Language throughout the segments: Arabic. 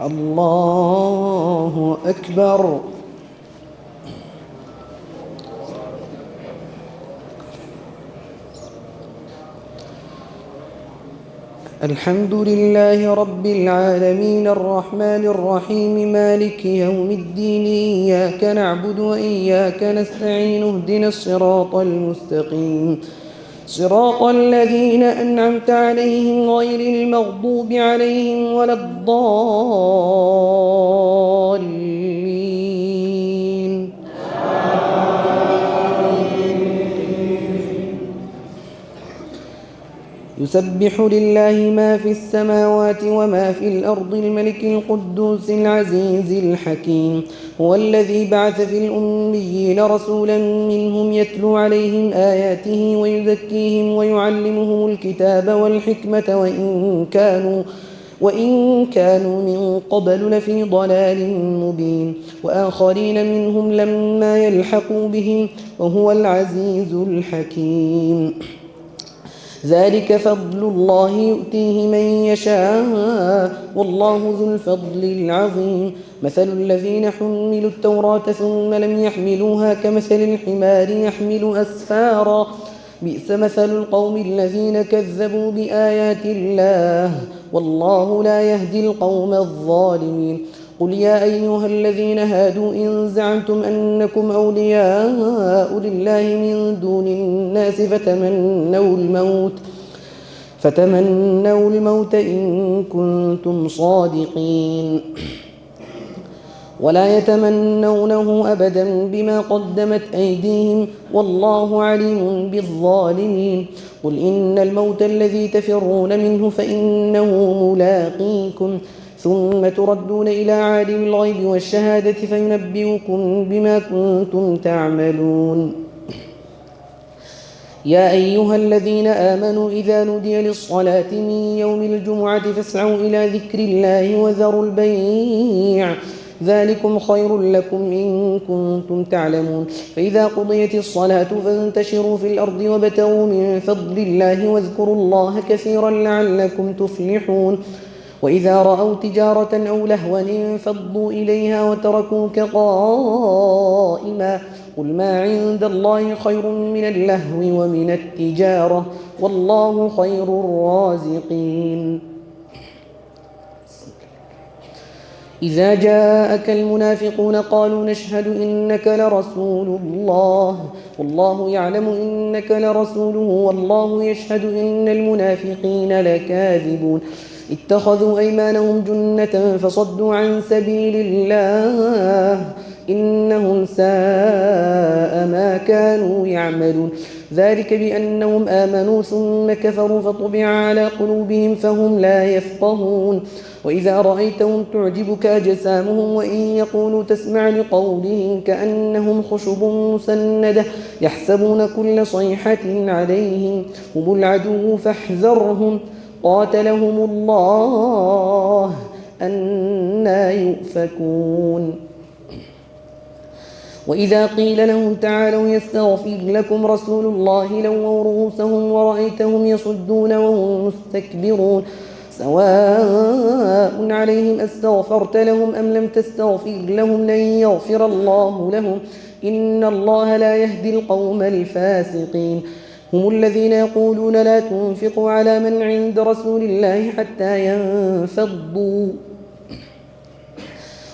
الله أكبر. الحمد لله رب العالمين الرحمن الرحيم مالك يوم الدين إياك نعبد وإياك نستعين اهدنا الصراط المستقيم صراط الذين أنعمت عليهم غير المغضوب عليهم ولا الضالين. يسبح لله ما في السماوات وما في الأرض الملك القدوس العزيز الحكيم. هو الذي بعث في الأميين رسولا منهم يتلو عليهم آياته ويزكيهم ويعلمهم الكتاب والحكمة وإن كانوا من قبل لفي ضلال مبين وآخرين منهم لما يلحقوا بهم وهو العزيز الحكيم. ذلك فضل الله يؤتيه من يشاء والله ذو الفضل العظيم. مثل الذين حملوا التوراة ثم لم يحملوها كمثل الحمار يحمل أسفارا بئس مثل القوم الذين كذبوا بآيات الله والله لا يهدي القوم الظالمين. قل يا أيها الذين هادوا إن زعمتم أنكم أولياء لله من دون الناس فتمنوا الموت إن كنتم صادقين ولا يتمنونه أبدا بما قدمت أيديهم والله عليم بالظالمين. قل إن الموت الذي تفرون منه فإنه ملاقيكم ثم تردون إلى عالم الغيب والشهادة فينبئكم بما كنتم تعملون. يا أيها الذين آمنوا إذا نودي للصلاة من يوم الجمعة فاسعوا إلى ذكر الله وذروا البيع ذلكم خير لكم إن كنتم تعلمون. فإذا قضيت الصلاة فانتشروا في الأرض وابتغوا من فضل الله واذكروا الله كثيرا لعلكم تفلحون. وإذا رأوا تجارة أو لهوا انفضوا إليها وتركوك قائما قل ما عند الله خير من اللهو ومن التجارة والله خير الرازقين. إذا جاءك المنافقون قالوا نشهد إنك لرسول الله والله يعلم إنك لرسوله والله يشهد إن المنافقين لكاذبون. اتخذوا أيمانهم جنة فصدوا عن سبيل الله إنهم ساء ما كانوا يعملون. ذلك بأنهم آمنوا ثم كفروا فطبع على قلوبهم فهم لا يفقهون. وإذا رأيتهم تعجبك أجسامهم وإن يقولوا تسمع لقولهم كأنهم خشب مسندة يحسبون كل صيحة عليهم هم العدو فاحذرهم قاتلهم الله أنى يؤفكون. وإذا قيل لهم تعالوا يستغفر لكم رسول الله لووا رؤوسهم ورأيتهم يصدون وهم مستكبرون سواء عليهم أستغفرت لهم أم لم تستغفر لهم لن يغفر الله لهم إن الله لا يهدي القوم الفاسقين. هم الذين يقولون لا تنفقوا على من عند رسول الله حتى ينفضوا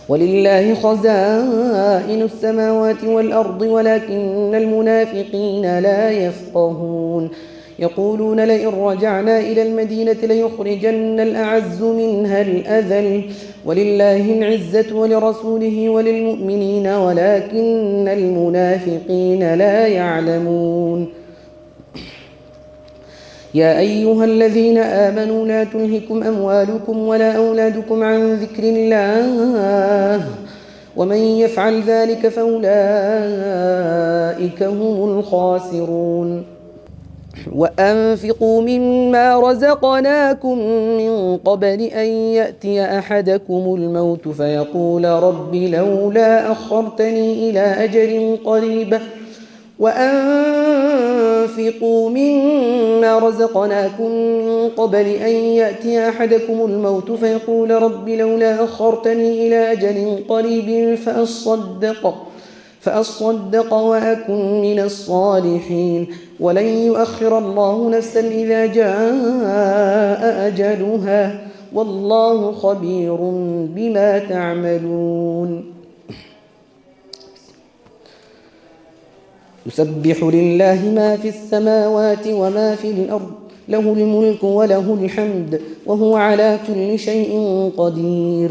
ولله خزائن السماوات والأرض ولكن المنافقين لا يفقهون. يقولون لئن رجعنا إلى المدينة ليخرجن الأعز منها الأذل ولله العزة ولرسوله وللمؤمنين ولكن المنافقين لا يعلمون. يا أيها الذين آمنوا لا تلهكم أموالكم ولا أولادكم عن ذكر الله ومن يفعل ذلك فأولئك هم الخاسرون. وأنفقوا مما رزقناكم من قبل أن يأتي أحدكم الموت فيقول رب لولا أخرتني إلى أجل قريب وأنفقوا مما رزقناكم من قبل أن يأتي أحدكم الموت فيقول رب لولا أخرتني إلى أجل قريب فأصدق وأكن من الصالحين ولن يؤخر الله نفسا إذا جاء أجلها والله خبير بما تعملون. يسبح لله ما في السماوات وما في الأرض له الملك وله الحمد وهو على كل شيء قدير.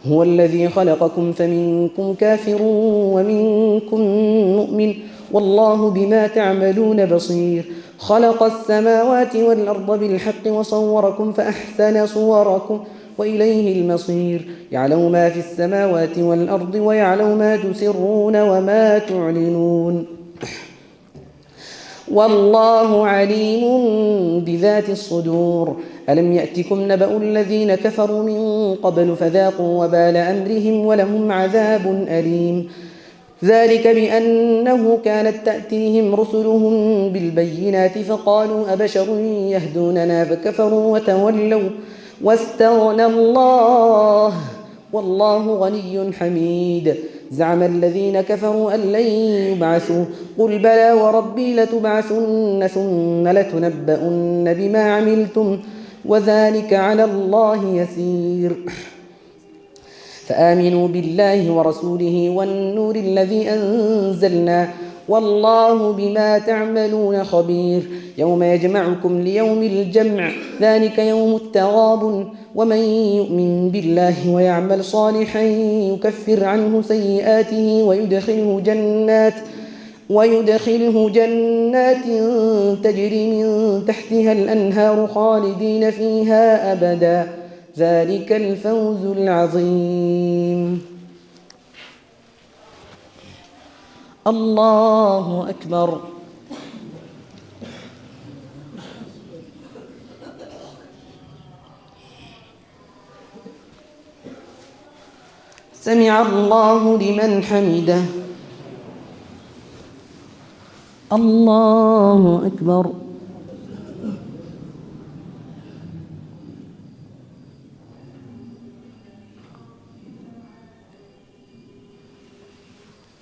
هو الذي خلقكم فمنكم كافر ومنكم مؤمن والله بما تعملون بصير. خلق السماوات والأرض بالحق وصوركم فأحسن صوركم وإليه المصير. يعلم ما في السماوات والأرض ويعلم ما تسرون وما تعلنون والله عليم بذات الصدور. ألم يأتكم نبأ الذين كفروا من قبل فذاقوا وبال أمرهم ولهم عذاب أليم. ذلك بأنه كانت تأتيهم رسلهم بالبينات فقالوا أبشر يهدوننا فكفروا وتولوا واستغنى الله والله غني حميد. زعم الذين كفروا أن لن يبعثوا قل بلى وربي لتبعثن ثم لتنبؤن بما عملتم وذلك على الله يسير. فآمنوا بالله ورسوله والنور الذي أنزلنا والله بما تعملون خبير. يوم يجمعكم ليوم الجمع ذلك يوم التغابن ومن يؤمن بالله ويعمل صالحا يكفر عنه سيئاته ويدخله جنات تجري من تحتها الأنهار خالدين فيها أبدا ذلك الفوز العظيم. الله أكبر. سمع الله لمن حمده. الله أكبر.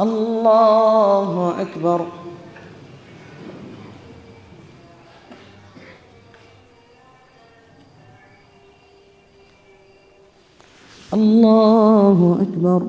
الله أكبر. الله أكبر.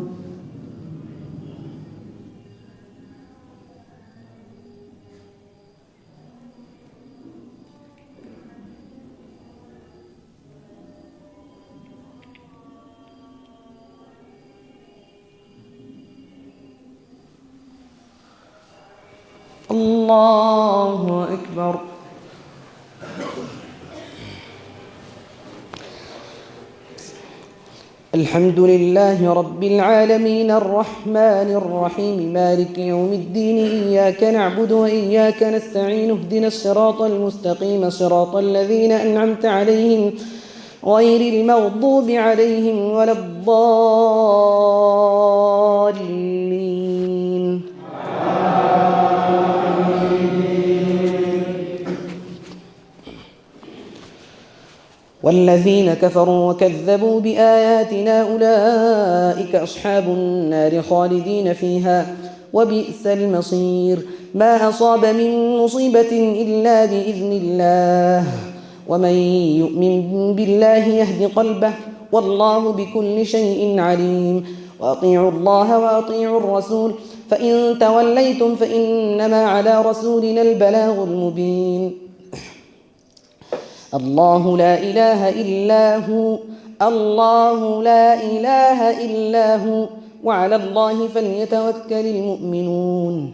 الله أكبر. الحمد لله رب العالمين الرحمن الرحيم مالك يوم الدين إياك نعبد وإياك نستعين اهدنا الصراط المستقيم صراط الذين أنعمت عليهم غير المغضوب عليهم ولا الضالين. والذين كفروا وكذبوا بآياتنا أولئك أصحاب النار خالدين فيها وبئس المصير. ما أصاب من مصيبة إلا بإذن الله ومن يؤمن بالله يهد قلبه والله بكل شيء عليم. وأطيعوا الله وأطيعوا الرسول فإن توليتم فإنما على رسولنا البلاغ المبين. الله لا إله إلا هو الله لا إله إلا هو وعلى الله فليتوكل المؤمنون.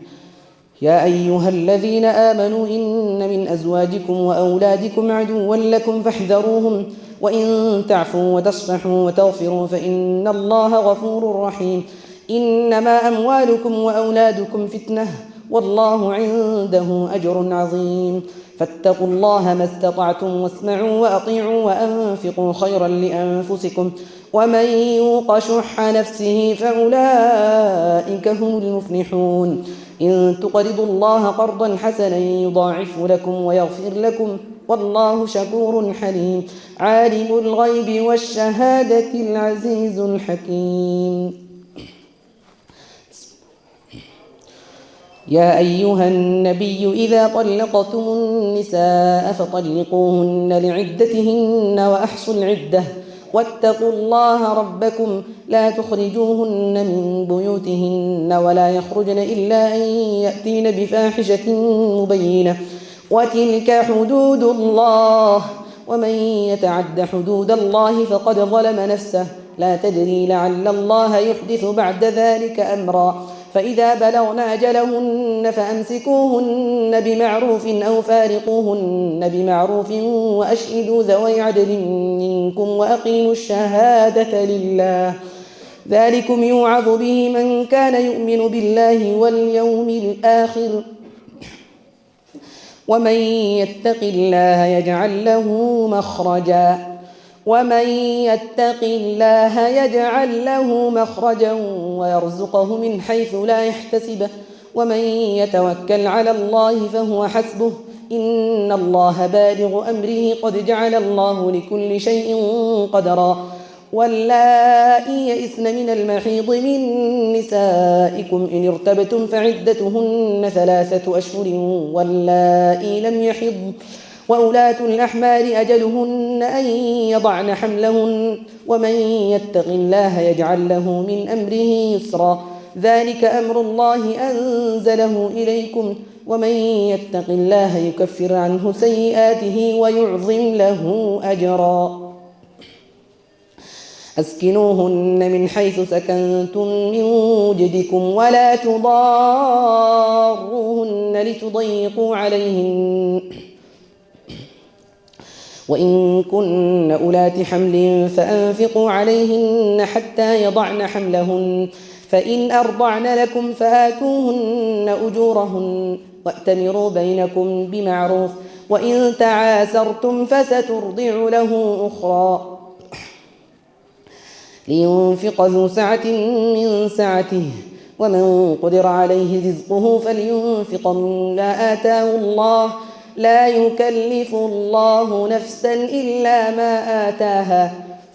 يا أيها الذين آمنوا إن من أزواجكم وأولادكم عدوا لكم فاحذروهم وإن تعفوا وتصفحوا وتغفروا فإن الله غفور رحيم. إنما أموالكم وأولادكم فتنة والله عنده أجر عظيم. فاتقوا الله ما استطعتم واسمعوا وأطيعوا وأنفقوا خيرا لأنفسكم ومن يوق شح نفسه فأولئك هم المفلحون. إن تقرضوا الله قرضا حسنا يضاعف لكم ويغفر لكم والله شكور حليم. عالم الغيب والشهادة العزيز الحكيم. يا أيها النبي إذا طلقتم النساء فطلقوهن لعدتهن وأحصوا العدة واتقوا الله ربكم لا تخرجوهن من بيوتهن ولا يخرجن إلا أن يأتين بفاحشة مبينة وتلك حدود الله ومن يتعد حدود الله فقد ظلم نفسه لا تدري لعل الله يحدث بعد ذلك أمرا. فإذا بلغن أجلهن فأمسكوهن بمعروف أو فارقوهن بمعروف وأشهدوا ذوي عدل منكم وأقيموا الشهادة لله ذلكم يوعظ به من كان يؤمن بالله واليوم الآخر ومن يتق الله يجعل له مخرجا ويرزقه من حيث لا يحتسبه ومن يتوكل على الله فهو حسبه إن الله بالغ أمره قد جعل الله لكل شيء قدرا. واللائي يئسن من المحيض من نسائكم إن ارتبتم فعدتهن 3 أشهر واللائي لم يحضن وأولاة الأحمال أجلهن أن يضعن حملهن ومن يتق الله يجعل له من أمره يسرا ذلك أمر الله أنزله إليكم ومن يتق الله يكفر عنه سيئاته ويعظم له أجرا. أسكنوهن من حيث سكنتم من وجدكم ولا تضاروهن لتضيقوا عليهن وإن كن أولات حمل فأنفقوا عليهن حتى يضعن حملهن فإن أرضعن لكم فآتوهن أجورهن وأتمروا بينكم بمعروف وإن تعاسرتم فسترضع له أخرى لينفق ذو سعة من سعته ومن قدر عليه رزقه فلينفق مما آتاه الله لا يكلف الله نفسا إلا ما آتاها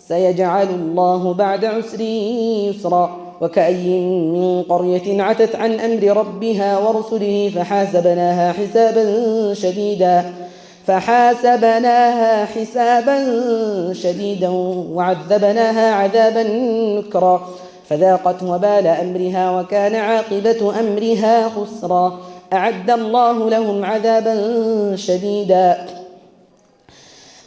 سيجعل الله بعد عسر يسرا. وكأي من قرية عتت عن أمر ربها ورسله فحاسبناها حسابا شديدا وعذبناها عذابا نكرا فذاقت وبال أمرها وكان عاقبة أمرها خسرا. أعد الله لهم عذابا شديدا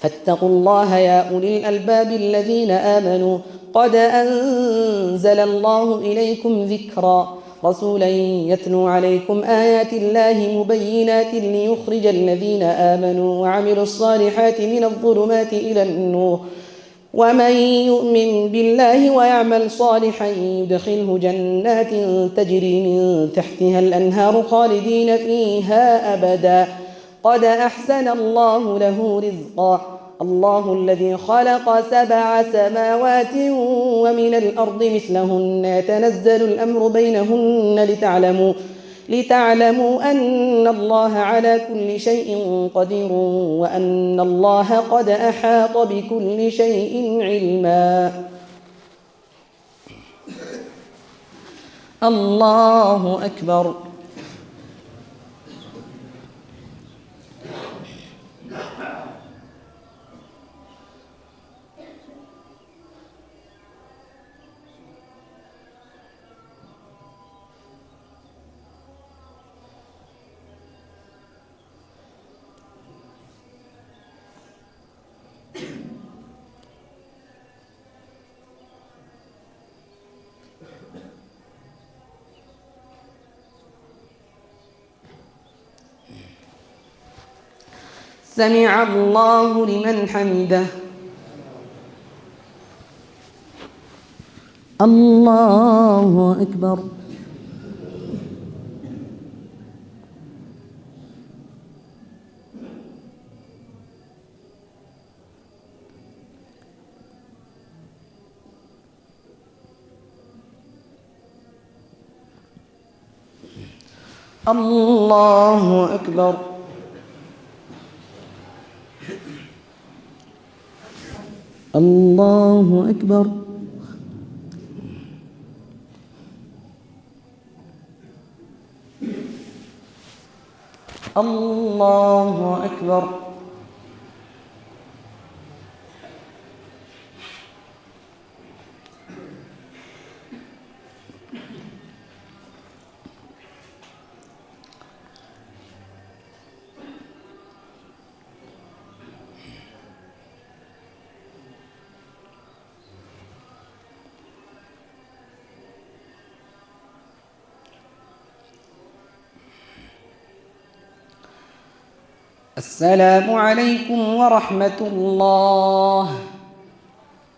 فاتقوا الله يا أولي الألباب الذين آمنوا قد أنزل الله إليكم ذكرا رسولا يتلو عليكم آيات الله مبينات ليخرج الذين آمنوا وعملوا الصالحات من الظلمات إلى النور ومن يؤمن بالله ويعمل صالحا يدخله جنات تجري من تحتها الأنهار خالدين فيها أبدا قد أحسن الله له رزقا. الله الذي خلق 7 سماوات ومن الأرض مثلهن يتنزل الأمر بينهن لتعلموا أن الله على كل شيء قدير وأن الله قد أحاط بكل شيء علما. الله أكبر. سمع الله لمن حمده. الله أكبر. الله أكبر. الله أكبر. الله أكبر. السلام عليكم ورحمة الله.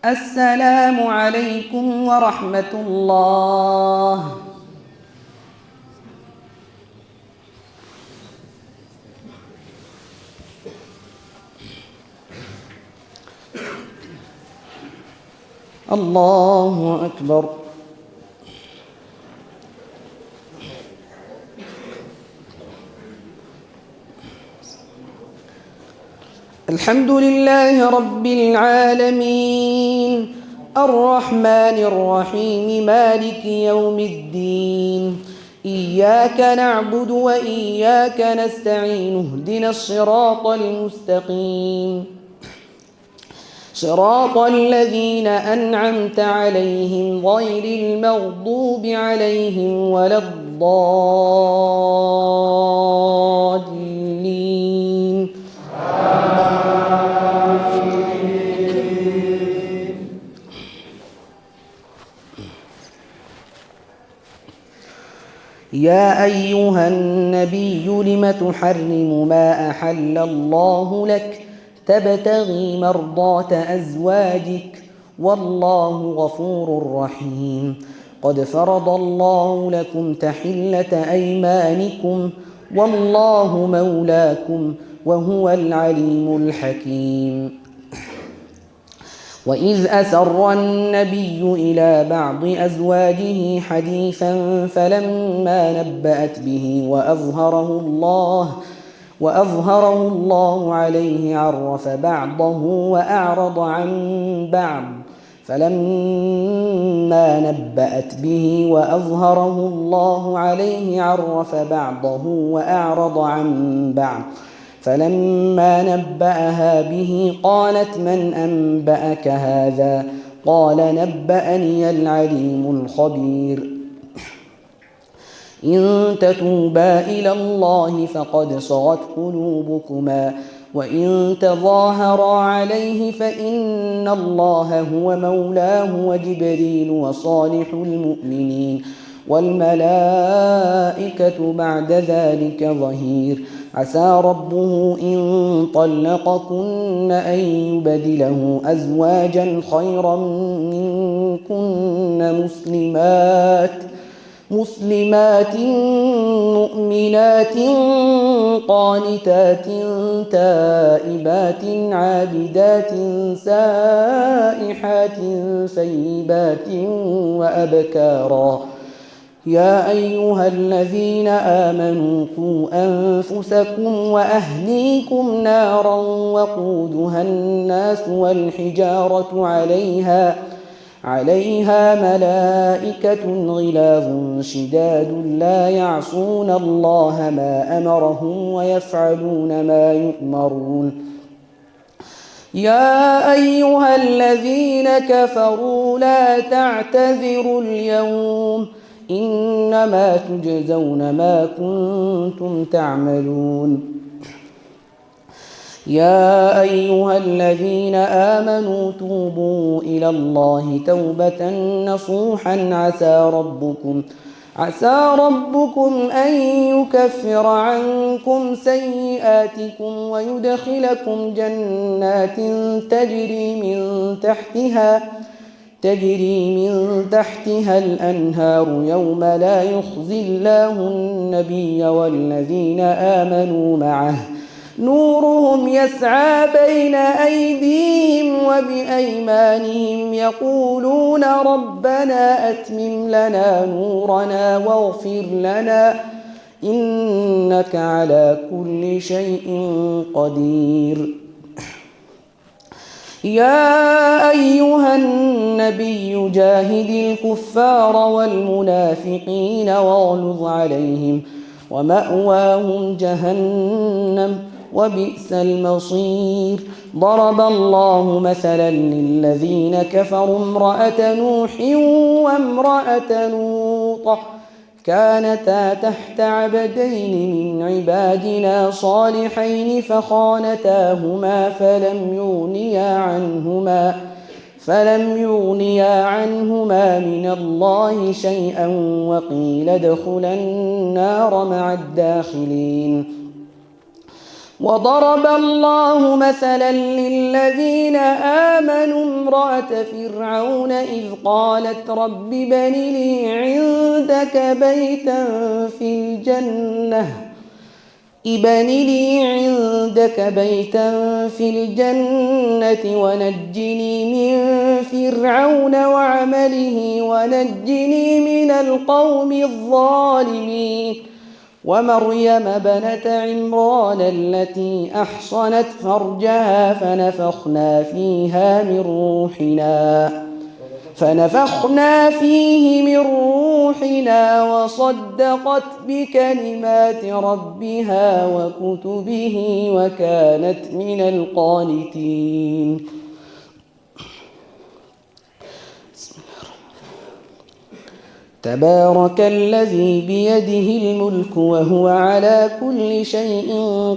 السلام عليكم ورحمة الله. الله أكبر. الحمد لله رب العالمين الرحمن الرحيم مالك يوم الدين إياك نعبد وإياك نستعين اهدنا الصراط المستقيم صراط الذين أنعمت عليهم غير المغضوب عليهم ولا الضالين. يا أيها النبي لم تحرم ما أحل الله لك تبتغي مرضات أزواجك والله غفور رحيم. قد فرض الله لكم تحلة أيمانكم والله مولاكم وهو العليم الحكيم. وإذ أسر النبي إلى بعض أزواجه حديثا فلما نبأت به وأظهره الله عليه عرف بعضه وأعرض عن بعض. فلما نبأت به وأظهره الله عليه عرف بعضه وأعرض عن بعض. فلما نبأها به قالت من أنبأك هذا؟ قال نبأني العليم الخبير. إن تتوبا إلى الله فقد صغت قلوبكما وإن تظاهرا عليه فإن الله هو مولاه وجبريل وصالح المؤمنين والملائكة بعد ذلك ظهير. عسى ربه إن طلقكن أن يبدله أزواجا خيرا منكن مسلمات مؤمنات قانتات تائبات عابدات سائحات ثيبات وأبكارا. يا أيها الذين آمنوا قوا أنفسكم وأهليكم نارا وقودها الناس والحجارة عليها ملائكة غلاظ شداد لا يعصون الله ما أمرهم ويفعلون ما يؤمرون. يا أيها الذين كفروا لا تعتذروا اليوم إنما تجزون ما كنتم تعملون. يا أيها الذين آمنوا توبوا إلى الله توبة نصوحا عسى ربكم أن يكفر عنكم سيئاتكم ويدخلكم جنات تجري من تحتها الأنهار يوم لا يخزي الله النبي والذين آمنوا معه نورهم يسعى بين أيديهم وبأيمانهم يقولون ربنا أتمم لنا نورنا واغفر لنا إنك على كل شيء قدير. يا أيها النبي جاهد الكفار والمنافقين واغلظ عليهم ومأواهم جهنم وبئس المصير. ضرب الله مثلا للذين كفروا امرأة نوح وامرأة لوط كانتا تحت عبدين من عبادنا صالحين فخانتاهما فلم يغنيا عنهما من الله شيئا وقيل ادخلا النار مع الداخلين. وضرب الله مثلا للذين آمنوا امرأة فرعون إذ قالت رب ابن لي عندك بيتا في الجنة ونجني من فرعون وعمله ونجني من القوم الظالمين. ومريم بنت عمران التي أحصنت فرجها فنفخنا فيه من روحنا وصدقت بكلمات ربها وكتبه وكانت من القانتين. تبارك الذي بيده الملك وهو على كل شيء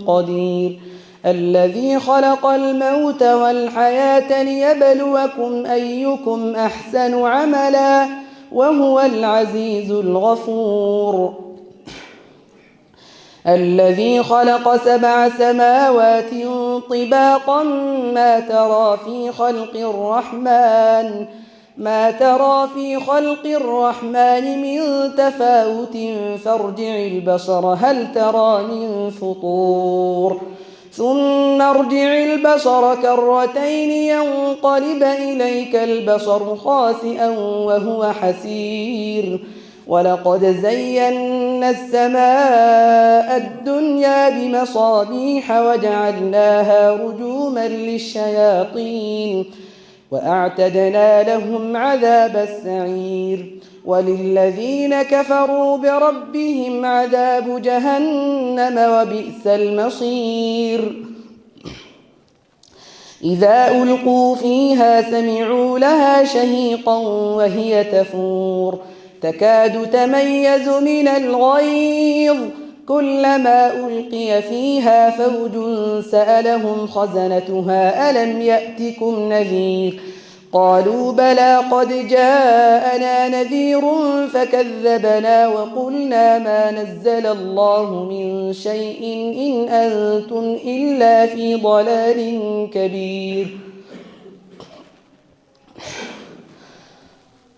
قدير. الذي خلق الموت والحياة ليبلوكم أيكم أحسن عملا وهو العزيز الغفور. الذي خلق 7 سماوات طباقا ما ترى في خلق الرحمن من تفاوت فارجع البصر هل ترى من فطور ثم ارجع البصر كرتين ينقلب إليك البصر خاسئا وهو حسير. ولقد زينا السماء الدنيا بمصابيح وجعلناها رجوما للشياطين وأعتدنا لهم عذاب السعير. وللذين كفروا بربهم عذاب جهنم وبئس المصير. إذا ألقوا فيها سمعوا لها شهيقا وهي تفور تكاد تميز من الغيظ كلما ألقي فيها فوج سألهم خزنتها ألم يأتكم نذير قالوا بلى قد جاءنا نذير فكذبنا وقلنا ما نزل الله من شيء إن أنتم إلا في ضلال كبير.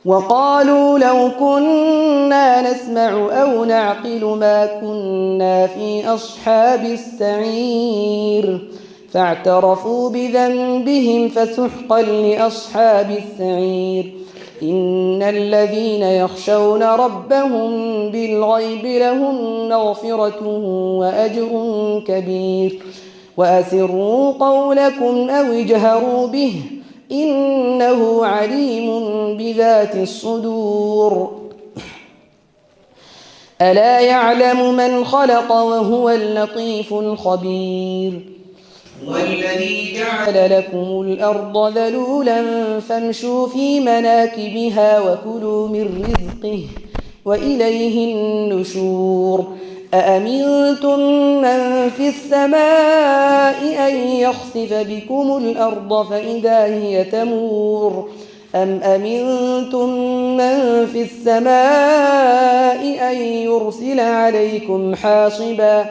وقالوا لو كنا نسمع أو نعقل ما كنا في أصحاب السعير فاعترفوا بذنبهم فسحقا لأصحاب السعير. إن الذين يخشون ربهم بالغيب لهم مغفرة وأجر كبير. وأسروا قولكم أو اجهروا به إنه عليم بذات الصدور. ألا يعلم من خلق وهو اللطيف الخبير. والذي جعل لكم الأرض ذلولا فامشوا في مناكبها وكلوا من رزقه وإليه النشور. أأمنتم من في السماء أن يخسف بكم الأرض فإذا هي تمور أم أمنتم من في السماء أن يرسل عليكم حاصبا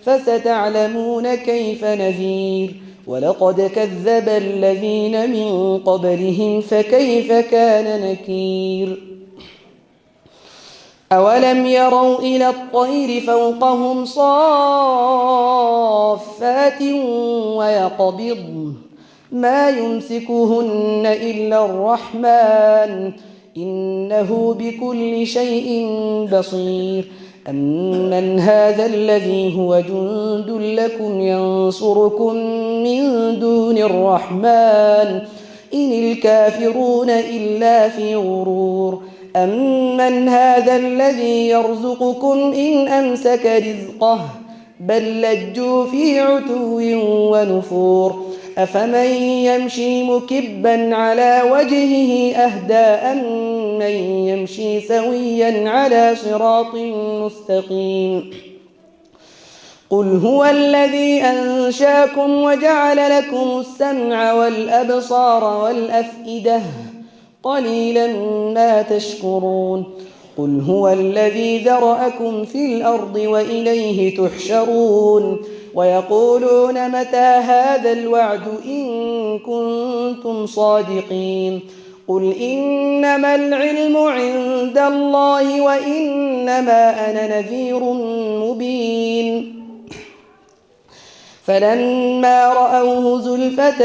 فستعلمون كيف نذير. ولقد كذب الذين من قبلهم فكيف كان نكير. أولم يروا إلى الطير فوقهم صافات ويقبضن ما يمسكهن إلا الرحمن إنه بكل شيء بصير. أمن هذا الذي هو جند لكم ينصركم من دون الرحمن إن الكافرون إلا في غرور أمن هذا الذي يرزقكم إن أمسك رزقه بل لجوا في عتو ونفور أفمن يمشي مكبا على وجهه أهدى أمن يمشي سويا على صراط مستقيم قل هو الذي أنشاكم وجعل لكم السمع والأبصار والأفئدة قليلا ما تشكرون قل هو الذي ذرأكم في الأرض وإليه تحشرون ويقولون متى هذا الوعد إن كنتم صادقين قل إنما العلم عند الله وإنما أنا نذير مبين فلما رأوه زلفة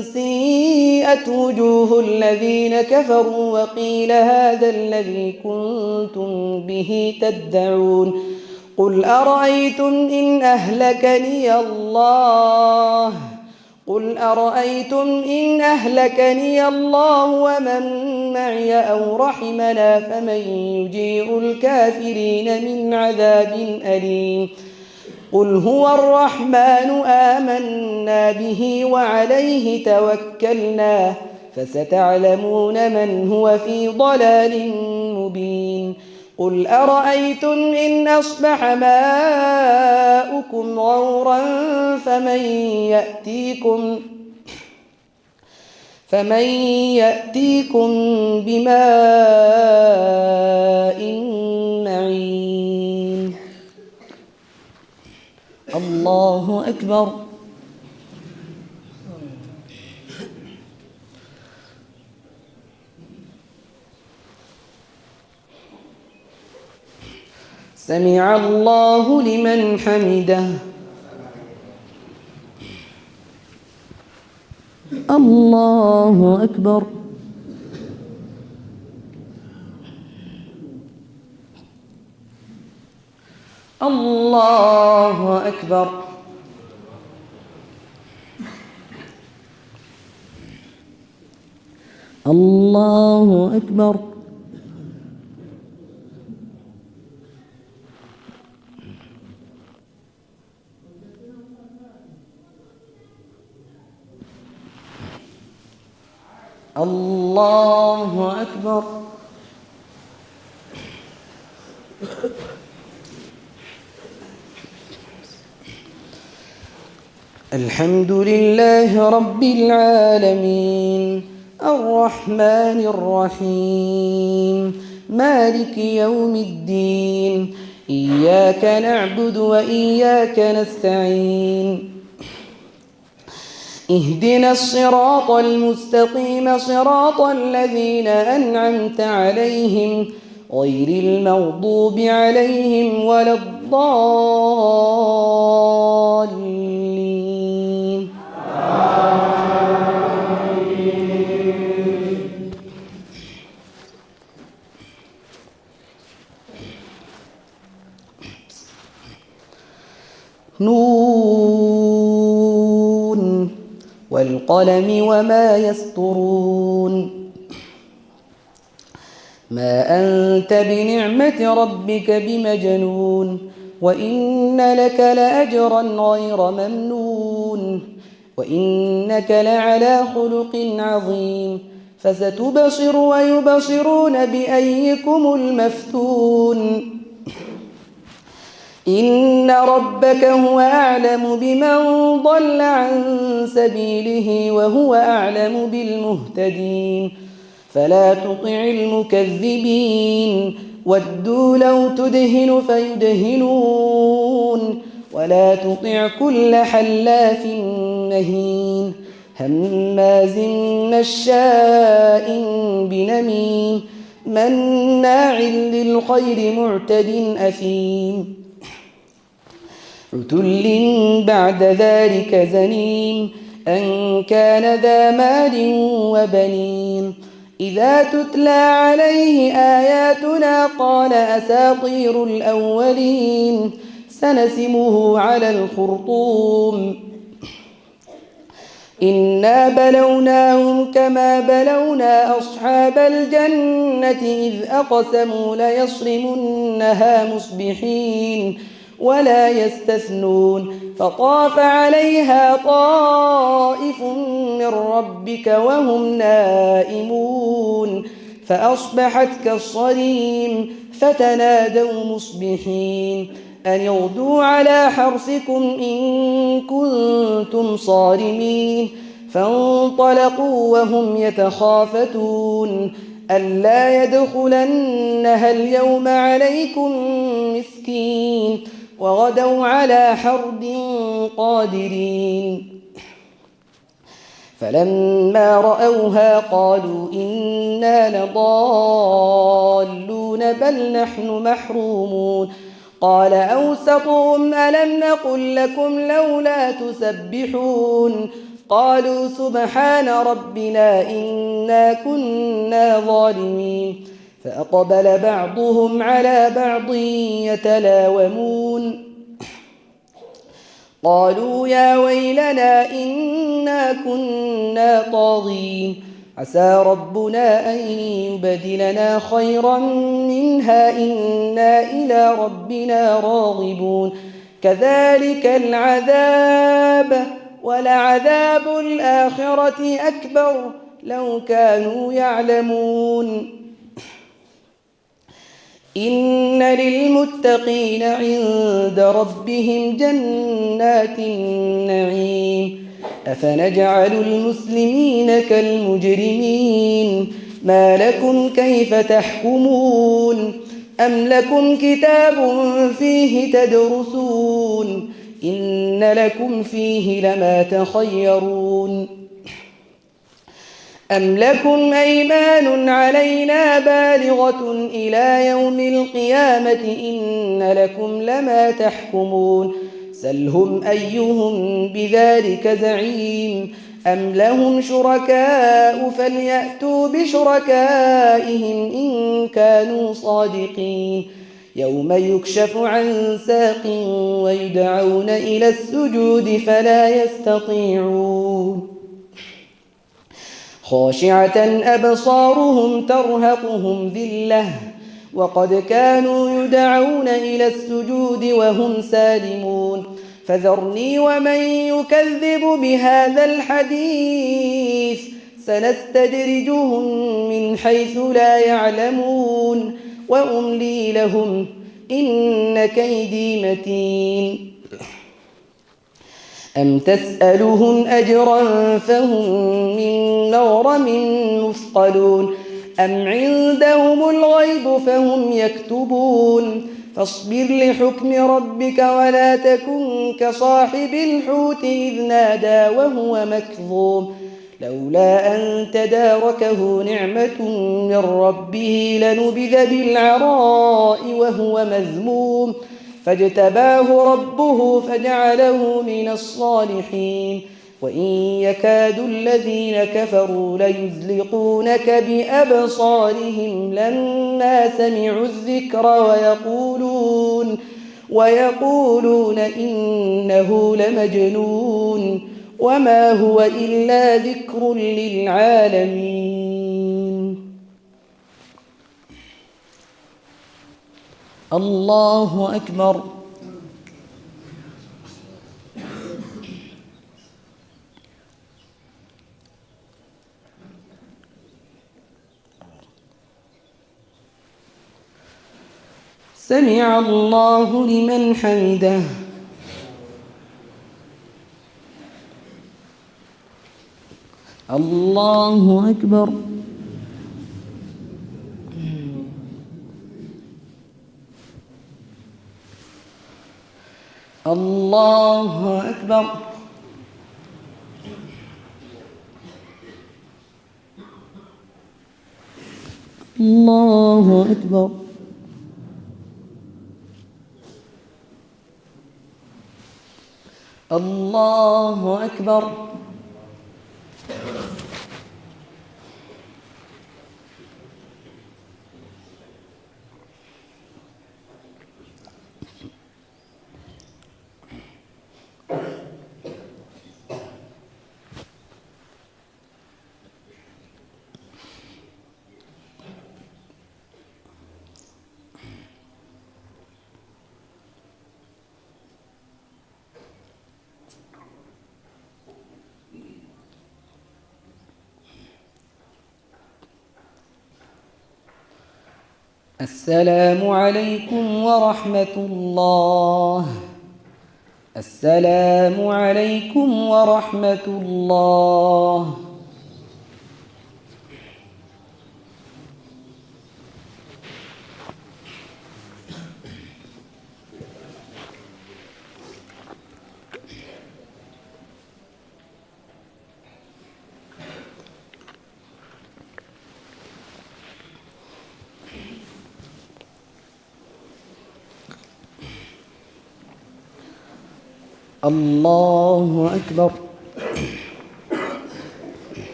سيئت وجوه الذين كفروا وقيل هذا الذي كنتم به تدعون قل أرأيتم إن أهلكني الله ومن معي أو رحمنا فمن يجير الكافرين من عذاب أليم قل هو الرحمن آمنا به وعليه توكلنا فستعلمون من هو في ضلال مبين قل أرأيتم إن أصبح ماؤكم غورا فمن يأتيكم بماء معين الله أكبر سمع الله لمن حمده الله أكبر الله أكبر الله أكبر الله أكبر الحمد لله رب العالمين الرحمن الرحيم مالك يوم الدين إياك نعبد وإياك نستعين اهدنا الصراط المستقيم صراط الذين أنعمت عليهم غير المغضوب عليهم ولا الضالين نون والقلم وما يسطرون ما أنت بنعمة ربك بمجنون وإن لك لأجرا غير ممنون وإنك لعلى خلق عظيم فستبصر ويبصرون بأيكم المفتون إن ربك هو أعلم بمن ضل عن سبيله وهو أعلم بالمهتدين فلا تطع المكذبين ودوا لو تدهن فيدهنون ولا تطع كل حلاف مهين هماز مشاء بنميم مناع للخير معتد أثيم عتل بعد ذلك زنيم أن كان ذا مال وبنين إذا تتلى عليه آياتنا قال أساطير الأولين سنسمه على الخرطوم إنا بلوناهم كما بلونا أصحاب الجنة إذ أقسموا ليصرمنها مصبحين ولا يستثنون فطاف عليها طائف من ربك وهم نائمون فأصبحت كالصريم فتنادوا مصبحين أن اغدوا على حرثكم إن كنتم صارمين فانطلقوا وهم يتخافتون ألا يدخلنها اليوم عليكم مسكين وغدوا على حرد قادرين فلما رأوها قالوا إنا لضالون بل نحن محرومون قال أوسطهم ألم نقل لكم لولا تسبحون قالوا سبحان ربنا إنا كنا ظالمين فأقبل بعضهم على بعض يتلاومون قالوا يا ويلنا إنا كنا طاغين عسى ربنا أن يبدلنا خيرا منها إنا إلى ربنا راغبون كذلك العذاب ولعذاب الآخرة أكبر لو كانوا يعلمون إن للمتقين عند ربهم جنات النعيم أفنجعل المسلمين كالمجرمين ما لكم كيف تحكمون أم لكم كتاب فيه تدرسون إن لكم فيه لما تخيرون أم لكم أيمان علينا بالغة إلى يوم القيامة إن لكم لما تحكمون سلهم أيهم بذلك زعيم أم لهم شركاء فليأتوا بشركائهم إن كانوا صادقين يوم يكشف عن ساق ويدعون إلى السجود فلا يستطيعون خاشعة أبصارهم ترهقهم ذلة وقد كانوا يدعون إلى السجود وهم سالمون فذرني ومن يكذب بهذا الحديث سنستدرجهم من حيث لا يعلمون وأملي لهم إن كيدي متين أم تسألهم أجرا فهم من مغرم مثقلون أم عندهم الغيب فهم يكتبون فاصبر لحكم ربك ولا تكن كصاحب الحوت إذ نادى وهو مكظوم لولا أن تداركه نعمة من ربه لنبذ بالعراء وهو مذموم فاجتباه ربه فجعله من الصالحين وإن يكاد الذين كفروا ليزلقونك بأبصارهم لما سمعوا الذكر ويقولون إنه لمجنون وما هو إلا ذكر للعالمين. الله أكبر. سمع الله لمن حمده. الله أكبر. الله أكبر. الله أكبر. الله أكبر. السلام عليكم ورحمة الله. السلام عليكم ورحمة الله. الله أكبر.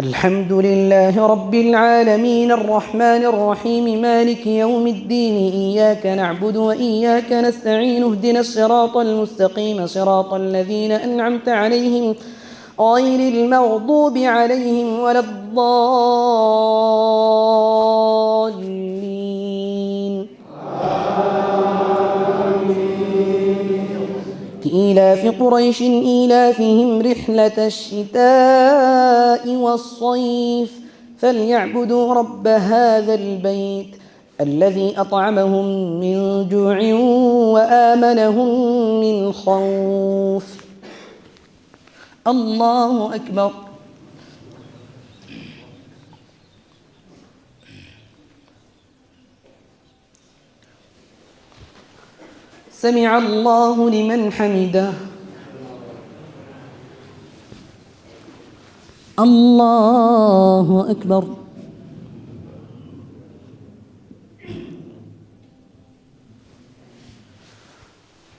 الحمد لله رب العالمين الرحمن الرحيم مالك يوم الدين إياك نعبد وإياك نستعين اهدنا الصراط المستقيم صراط الذين أنعمت عليهم غير المغضوب عليهم ولا الضالين. إيلاف قريش إيلافهم رحلة الشتاء والصيف فليعبدوا رب هذا البيت الذي أطعمهم من جوع وآمنهم من خوف. الله أكبر. سمع الله لمن حمده. الله أكبر.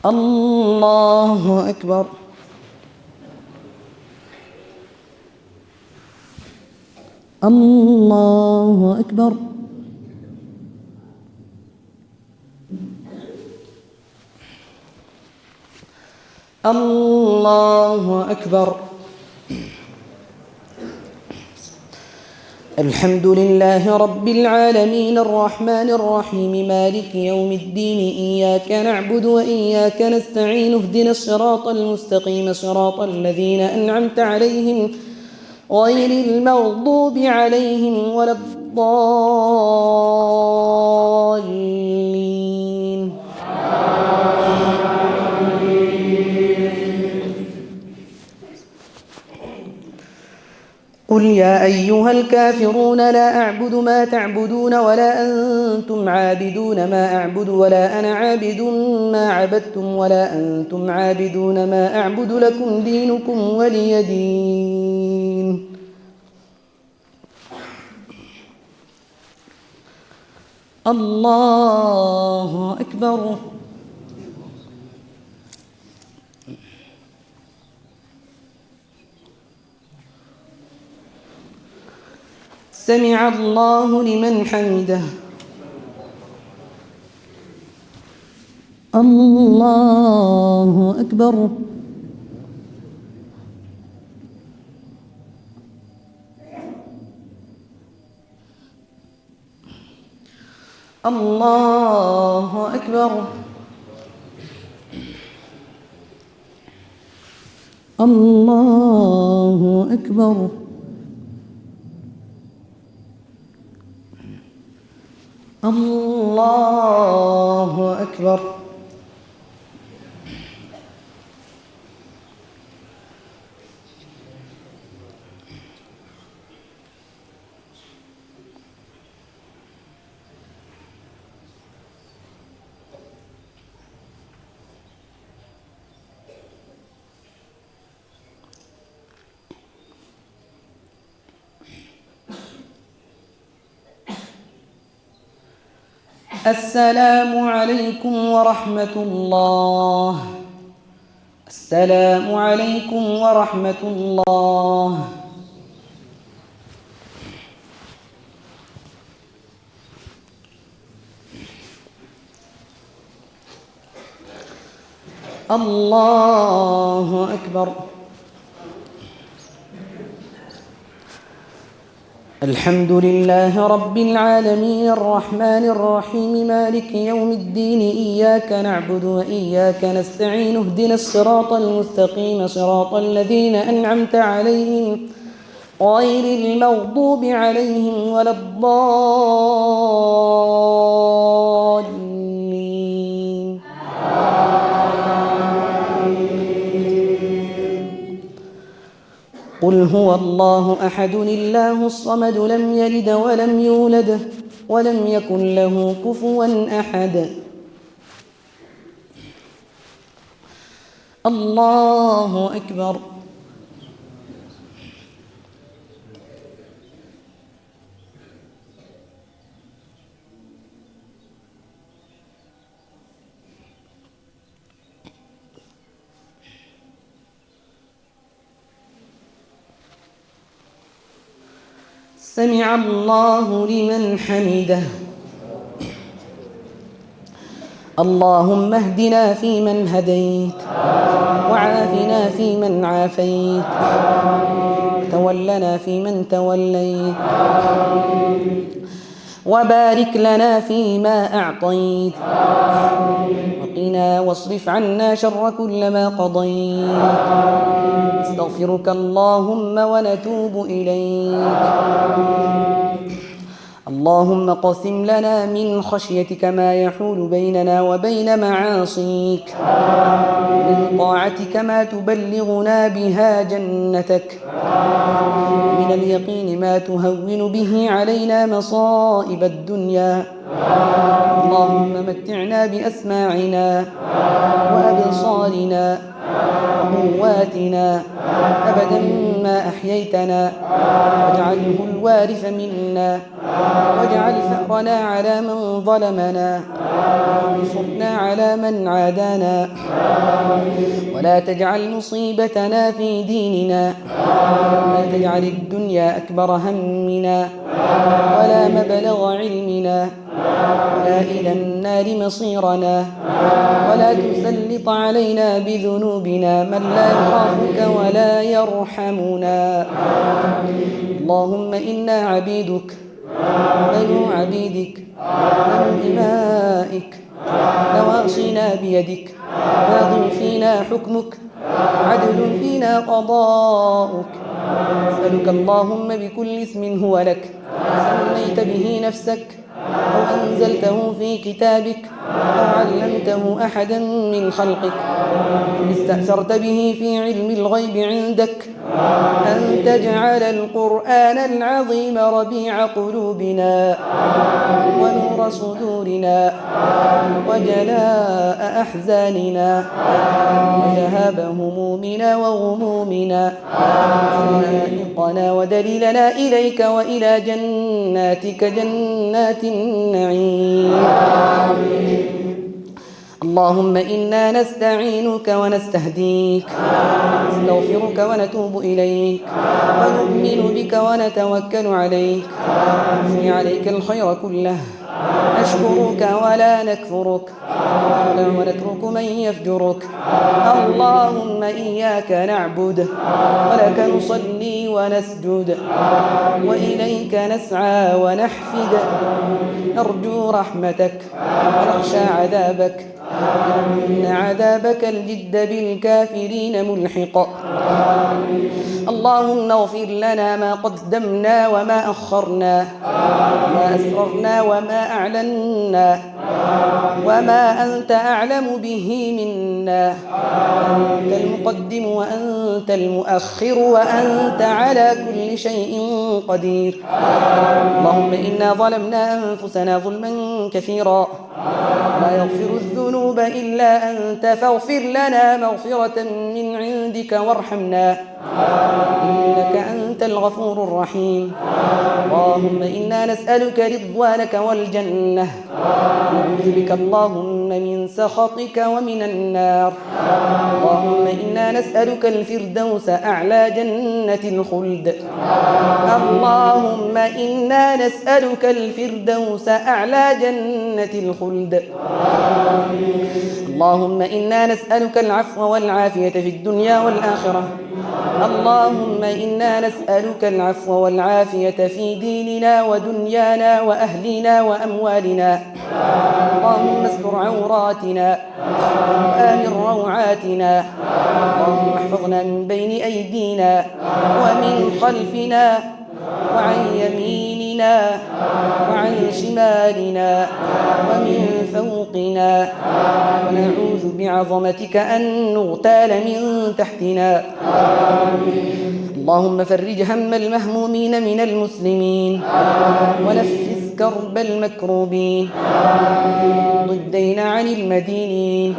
الله أكبر. الله أكبر. الله أكبر. الحمد لله رب العالمين الرحمن الرحيم مالك يوم الدين إياك نعبد وإياك نستعين اهدنا الصراط المستقيم صراط الذين أنعمت عليهم غير المغضوب عليهم ولا الضالين. قل يا أيها الكافرون لا أعبد ما تعبدون ولا أنتم عابدون ما أعبد ولا أنا عابد ما عبدتم ولا أنتم عابدون ما أعبد لكم دينكم ولي دين. الله أكبر. سمع الله لمن حمده. الله أكبر. الله أكبر. الله أكبر. الله أكبر. السلام عليكم ورحمة الله. السلام عليكم ورحمة الله. الله أكبر. الحمد لله رب العالمين الرحمن الرحيم مالك يوم الدين إياك نعبد وإياك نستعين اهدنا الصراط المستقيم صراط الذين أنعمت عليهم غير المغضوب عليهم ولا الضالين. قل هو الله أحد الله الصمد لم يلد ولم يولد ولم يكن له كفوا أحد. الله أكبر. سمع الله لمن حمده. اللهم اهدنا فيمن هديت وعافنا فيمن عافيت تولنا فيمن توليت وبارك لنا فيما أعطيت وقنا واصرف عنا شر كل ما قضيت. نستغفرك اللهم ونتوب إليك. اللهم قسم لنا من خشيتك ما يحول بيننا وبين معاصيك، من طاعتك ما تبلغنا بها جنتك، من اليقين ما تهون به علينا مصائب الدنيا. اللهم متعنا بأسماعنا وأبصارنا وقواتنا أبدا ما أحييتنا، واجعله الوارث منا، واجعل ثأرنا على من ظلمنا، وانصرنا على من عادانا، ولا تجعل مصيبتنا في ديننا، ولا تجعل الدنيا أكبر همنا ولا مبلغ علمنا ولا إلى النار مصيرنا، ولا تسلط علينا بذنوبنا من لا يخافك ولا يرحمنا. اللهم إنا عبيدك بنو عبيدك بنو إمائك، نواصينا بيدك، ماض فينا حكمك، عدل فينا قضاؤك. أسألك اللهم بكل اسم هو لك سميت به نفسك أو أنزلته في كتابك أو علمته أحدا من خلقك استأثرت به في علم الغيب عندك أن تجعل القرآن العظيم ربيع قلوبنا ونور صدورنا وجلاء أحزاننا وذهاب همومنا وغمومنا، سائقنا ودليلنا إليك وإلى جناتك جنات النعيم. اللهم إنا نستعينك ونستهديك، نستغفرك ونتوب إليك، ونؤمن بك ونتوكل عليك، نثني عليك الخير كله، نشكرك ولا نكفرك ونترك من يفجرك. اللهم إياك نعبد ولك نصلي ونسجد وإليك نسعى ونحفد، نرجو رحمتك ونخشى عذابك، إن عذابك الجد بالكافرين ملحق. اللهم اغفر لنا ما قدمنا وما أخرنا، ما أسررنا وما أعلنا، وما أنت أعلم به منا. أنت المقدم وأنت المؤخر وأنت على كل شيء قدير. اللهم إنا ظلمنا أنفسنا ظلما كثيرا، لا يغفر الذنوب إلا أنت، فاغفر لنا مغفرة من عندك وارحمنا، إنك أنت الغفور الرحيم. اللهم إنا نسألك رضوانك والجنة، نعوذ بك اللهم من سخطك ومن النار. اللهم إنا نسألك الفردوس أعلى جنة الخلد. اللهم إنا نسألك الفردوس أعلى جنة الخلد. اللهم إنا نسألك العفو والعافية في الدنيا والآخرة. اللهم إنا نسألك العفو والعافية في ديننا ودنيانا وأهلنا وأموالنا. اللهم استر عوراتنا وآمن روعاتنا. اللهم احفظنا من بين أيدينا ومن خلفنا وعن يميننا وعن شمالنا ومن فوقنا، ونعوذ بعظمتك أن نغتال من تحتنا. اللهم فرج هم المهمومين من المسلمين ونفس كرب المكروبين، اقض الدين عن المدينين.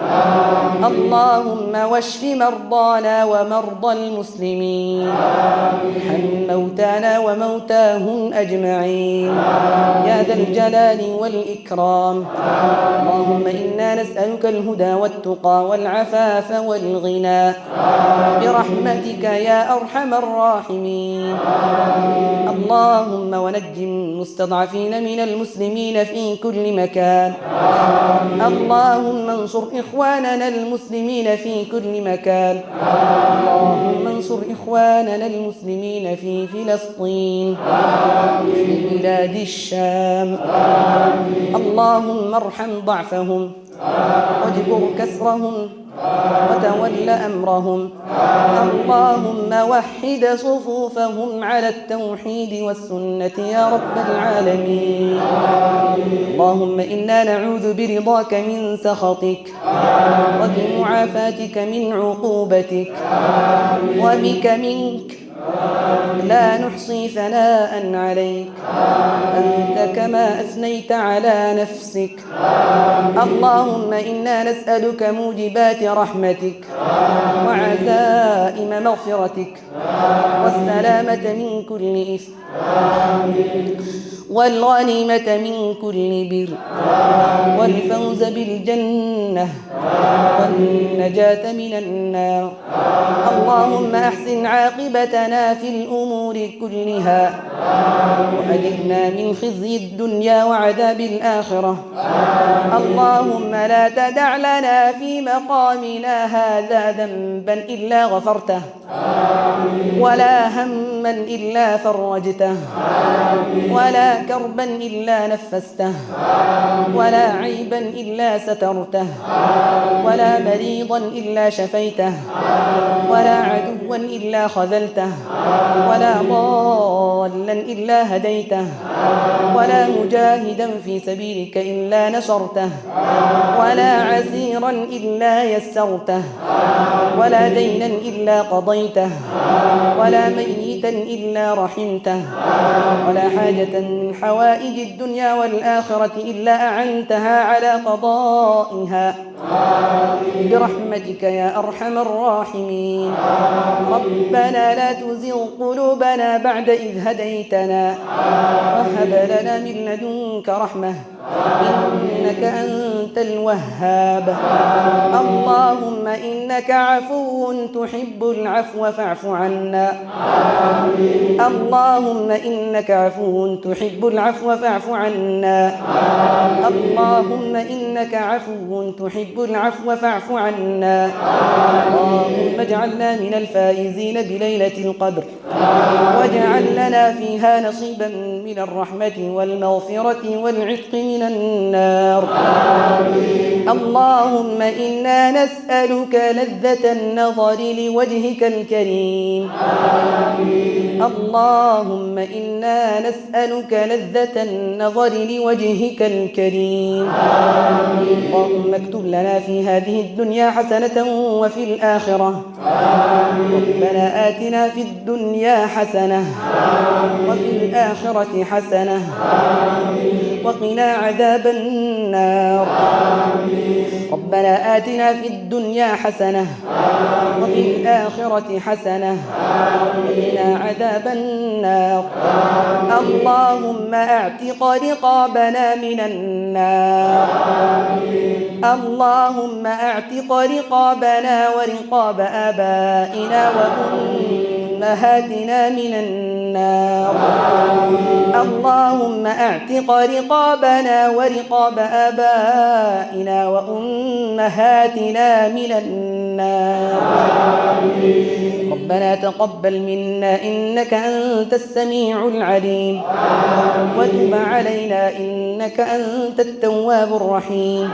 اللهم واشف مرضانا ومرضى المسلمين، ارحم موتانا وموتاهم أجمعين يا ذا الجلال والإكرام. اللهم إنا نسألك الهدى والتقى والعفاف والغنى برحمتك يا أرحم الراحمين. اللهم ونج المستضعفين من المسلمين في كل مكان. اللهم انصر إخواننا المسلمين في كل مكان. اللهم انصر إخواننا المسلمين في فلسطين في بلاد الشام. اللهم ارحم ضعفهم واجبر كسرهم وتول أمرهم. اللهم وحد صفوفهم على التوحيد والسنة يا رب العالمين. اللهم إنا نعوذ برضاك من سخطك وبمعافاتك من عقوبتك وبك منك لا نحصي ثناء عليك أنت كما أثنيت على نفسك. اللهم إنا نسألك موجبات رحمتك وعزائم مغفرتك والسلامة من كل إثم والغنيمة من كل بر والفوز بالجنة والنجاة من النار. اللهم أحسن عاقبتنا في الأمور كلها وأجرنا من خزي الدنيا وعذاب الآخرة. اللهم لا تدع لنا في مقامنا هذا ذنبا إلا غفرته ولا هما إلا فرجته ولا كربا إلا نفسته ولا عيبا إلا سترته ولا مريضا إلا شفيته ولا عدوا إلا خذلته ولا ضالا إلا هديته ولا مجاهدا في سبيلك إلا نصرته ولا عسيرا إلا يسرته ولا دينا إلا قضيته ولا ميتا إلا رحمته ولا حاجة من حوائج الدنيا والآخرة إلا أعنتها على قضائها برحمتك يا أرحم الراحمين. ربنا لا تزغ قلوبنا بعد إذ هديتنا وهب لنا من لدنك رحمة إنك أنت الوهاب. اللهم إنك عفو تحب العفو فاعف عنا. اللهم إنك عفو تحب العفو فاعف عنا. اللهم إنك عفو تحب العفو فاعف عنا. اللهم اجعلنا من الفائزين بليلة القدر واجعل لنا فيها نصيبا من الرحمة والمغفرة والعتق من النار. اللهم إنا نسألك لذة النظر لوجهك الكريم. اللهم إنا نسألك لذة النظر لوجهك الكريم. اللهم اكتب لنا في هذه الدنيا حسنة وفي الآخرة. ربنا آتنا في الدنيا حسنة وفي الآخرة حسنة وقنا عذاب النار. ربنا آتنا في الدنيا حسنة وفي الآخرة حسنة وقنا عذاب النار. اللهم اعتق رقابنا من النار. اللهم اعتق رقابنا ورقاب آبائنا وأمهاتنا وأمهاتنا من النار. اللهم اعتق رقابنا ورقاب آبائنا وأمهاتنا من النار. ربنا تقبل منا إنك أنت السميع العليم، وتب علينا إنك أنت التواب الرحيم.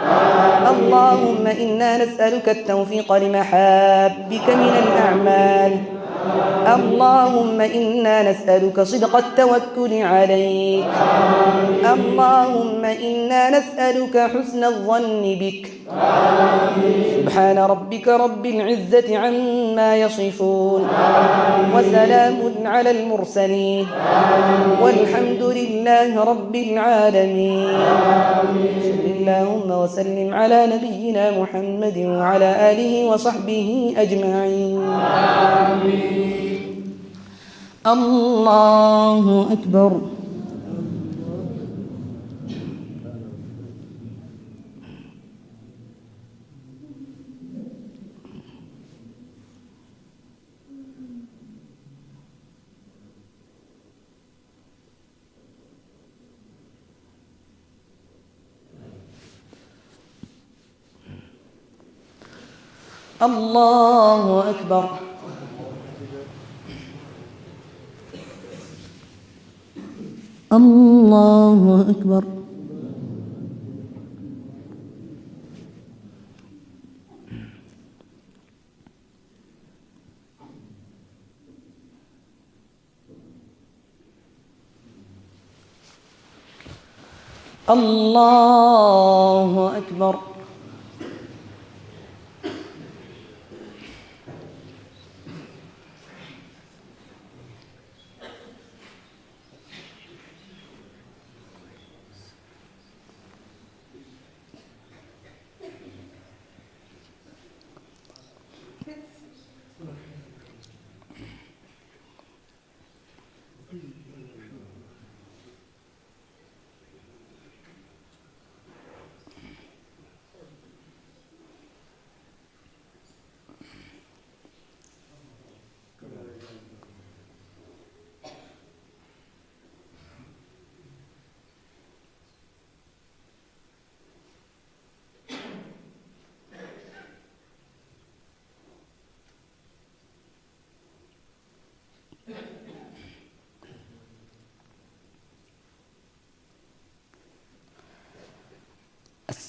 اللهم إنا نسألك التوفيق لمحابك من الأعمال. اللهم إنا نسألك صدق التوكل عليك. اللهم إنا نسألك حسن الظن بك. سبحان ربك رب العزة عما يصفون، وسلام على المرسلين، والحمد لله رب العالمين. صل اللهم وسلم على نبينا محمد وعلى آله وصحبه أجمعين. الله أكبر. الله أكبر. الله أكبر. الله أكبر.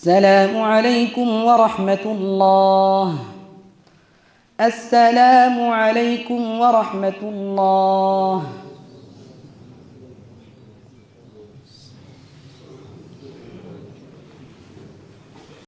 السلام عليكم ورحمة الله. السلام عليكم ورحمة الله.